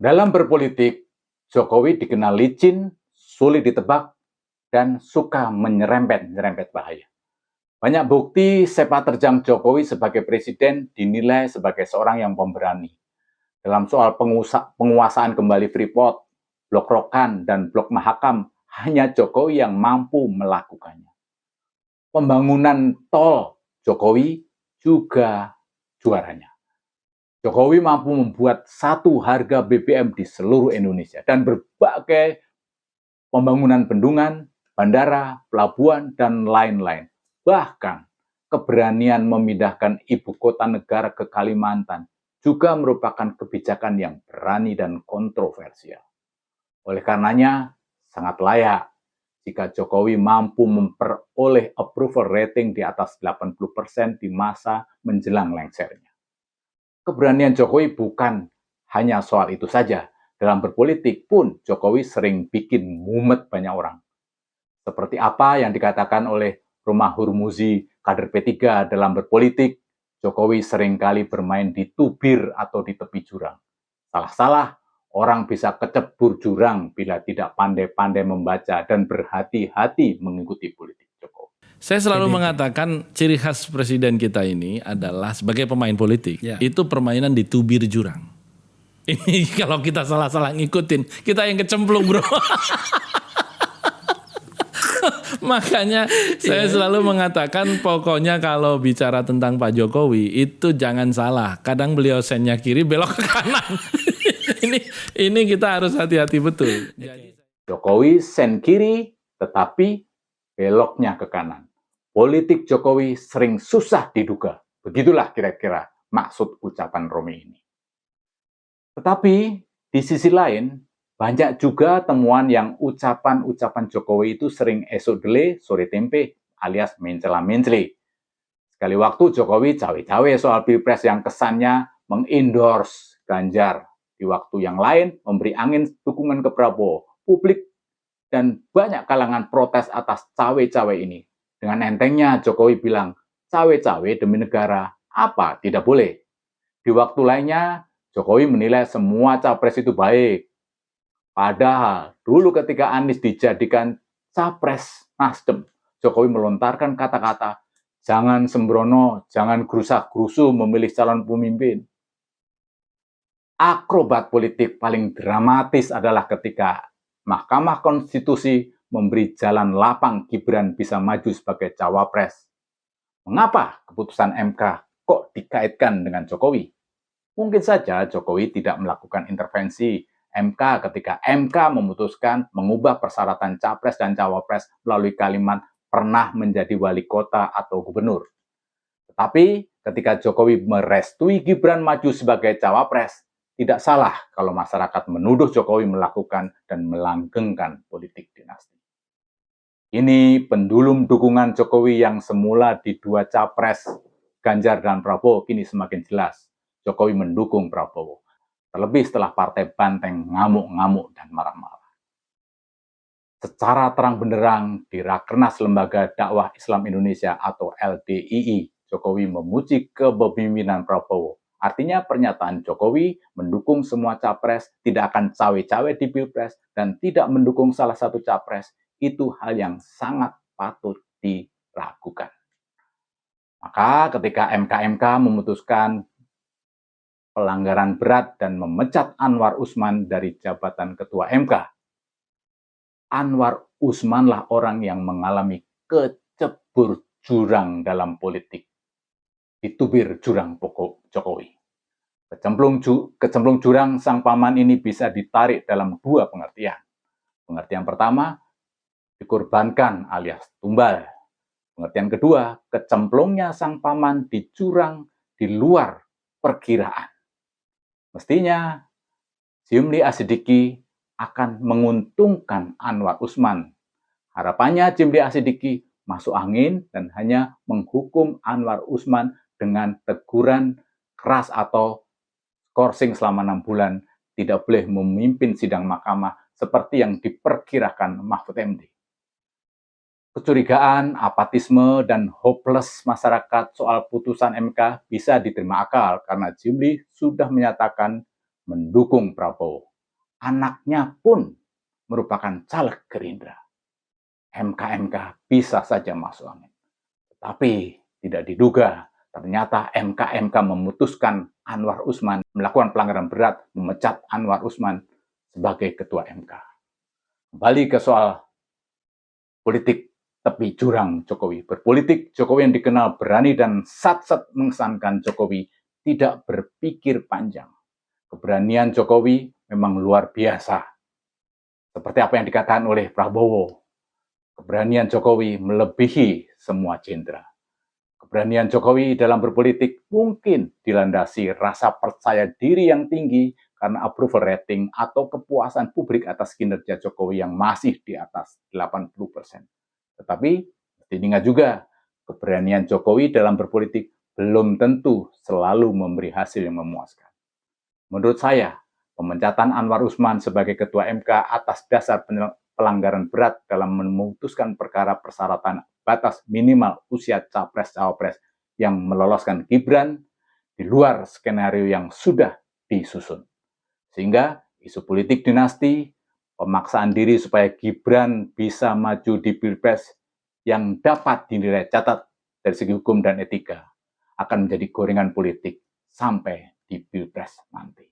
Dalam berpolitik, Jokowi dikenal licin, sulit ditebak, dan suka menyerempet bahaya. Banyak bukti sepak terjang Jokowi sebagai presiden dinilai sebagai seorang yang pemberani. Dalam soal penguasaan kembali Freeport, Blok Rokan, dan Blok Mahakam, hanya Jokowi yang mampu melakukannya. Pembangunan tol Jokowi juga juaranya. Jokowi mampu membuat satu harga BBM di seluruh Indonesia dan berbagai pembangunan bendungan, bandara, pelabuhan, dan lain-lain. Bahkan keberanian memindahkan ibu kota negara ke Kalimantan juga merupakan kebijakan yang berani dan kontroversial. Oleh karenanya, sangat layak jika Jokowi mampu memperoleh approval rating di atas 80% di masa menjelang lengsernya. Keberanian Jokowi bukan hanya soal itu saja. Dalam berpolitik pun Jokowi sering bikin mumet banyak orang. Seperti apa yang dikatakan oleh Romah Hurmuzi, kader P3 dalam berpolitik, Jokowi seringkali bermain di tubir atau di tepi jurang. Salah-salah, orang bisa kecebur jurang bila tidak pandai-pandai membaca dan berhati-hati mengikuti politik Jokowi. Saya selalu mengatakan ciri khas presiden kita ini adalah sebagai pemain politik, itu permainan di tubir jurang. Ini kalau kita salah-salah ngikutin, kita yang kecemplung bro. Makanya saya selalu mengatakan pokoknya kalau bicara tentang Pak Jokowi itu jangan salah. Kadang beliau sennya kiri belok ke kanan. ini kita harus hati-hati betul. Jokowi sen kiri tetapi beloknya ke kanan. Politik Jokowi sering susah diduga. Begitulah kira-kira maksud ucapan Romi ini. Tetapi di sisi lain, banyak juga temuan yang ucapan-ucapan Jokowi itu sering esok dele, sore tempe, alias mencela-menceli. Sekali waktu Jokowi cawe-cawe soal Pilpres yang kesannya mengendorse Ganjar. Di waktu yang lain memberi angin dukungan ke Prabowo. Publik dan banyak kalangan protes atas cawe-cawe ini. Dengan entengnya Jokowi bilang, cawe-cawe demi negara, apa tidak boleh? Di waktu lainnya, Jokowi menilai semua capres itu baik. Padahal dulu ketika Anies dijadikan capres Nasdem, Jokowi melontarkan kata-kata, jangan sembrono, jangan gerusak-gerusu memilih calon pemimpin. Akrobat politik paling dramatis adalah ketika Mahkamah Konstitusi memberi jalan lapang Gibran bisa maju sebagai cawapres. Mengapa keputusan MK kok dikaitkan dengan Jokowi? Mungkin saja Jokowi tidak melakukan intervensi MK ketika MK memutuskan mengubah persyaratan capres dan cawapres melalui kalimat pernah menjadi wali kota atau gubernur. Tetapi ketika Jokowi merestui Gibran maju sebagai cawapres, tidak salah kalau masyarakat menuduh Jokowi melakukan dan melanggengkan politik dinasti. Ini pendulum dukungan Jokowi yang semula di dua capres, Ganjar dan Prabowo, kini semakin jelas. Jokowi mendukung Prabowo. Terlebih setelah partai banteng ngamuk-ngamuk dan marah-marah. Secara terang benderang di Rakernas Lembaga Dakwah Islam Indonesia atau LDII, Jokowi memuji kepemimpinan Prabowo. Artinya pernyataan Jokowi mendukung semua capres, tidak akan cawe-cawe di Pilpres, dan tidak mendukung salah satu capres, itu hal yang sangat patut diragukan. Maka ketika MK memutuskan pelanggaran berat dan memecat Anwar Usman dari jabatan Ketua MK, Anwar Usmanlah orang yang mengalami kecebur jurang dalam politik. Ditubir jurang pokok Jokowi. Kecemplung jurang sang paman ini bisa ditarik dalam dua pengertian. Pengertian pertama, dikorbankan alias tumbal. Pengertian kedua, kecemplungnya sang paman di jurang di luar perkiraan. Mestinya, Jimli Asidiki akan menguntungkan Anwar Usman. Harapannya Jimli Asidiki masuk angin dan hanya menghukum Anwar Usman dengan teguran keras atau skorsing selama 6 bulan, tidak boleh memimpin sidang mahkamah seperti yang diperkirakan Mahfud MD. Kecurigaan, apatisme, dan hopeless masyarakat soal putusan MK bisa diterima akal karena Jimli sudah menyatakan mendukung Prabowo. anaknya pun merupakan caleg Gerindra. MK-MK bisa saja masuk angin. Tapi tidak diduga, ternyata MK-MK memutuskan Anwar Usman melakukan pelanggaran berat, memecat Anwar Usman sebagai ketua MK. Kembali ke soal politik tepi jurang Jokowi. Berpolitik, Jokowi yang dikenal berani dan sat-sat mengesankan Jokowi tidak berpikir panjang. Keberanian Jokowi memang luar biasa. Seperti apa yang dikatakan oleh Prabowo, keberanian Jokowi melebihi semua jenderal. Keberanian Jokowi dalam berpolitik mungkin dilandasi rasa percaya diri yang tinggi karena approval rating atau kepuasan publik atas kinerja Jokowi yang masih di atas 80%. Tetapi diingat juga, keberanian Jokowi dalam berpolitik belum tentu selalu memberi hasil yang memuaskan. Menurut saya, pemecatan Anwar Usman sebagai ketua MK atas dasar pelanggaran berat dalam memutuskan perkara persyaratan batas minimal usia capres-cawapres yang meloloskan Gibran di luar skenario yang sudah disusun. Sehingga isu politik dinasti, pemaksaan diri supaya Gibran bisa maju di Pilpres yang dapat dinilai catat dari segi hukum dan etika akan menjadi gorengan politik sampai di Pilpres nanti.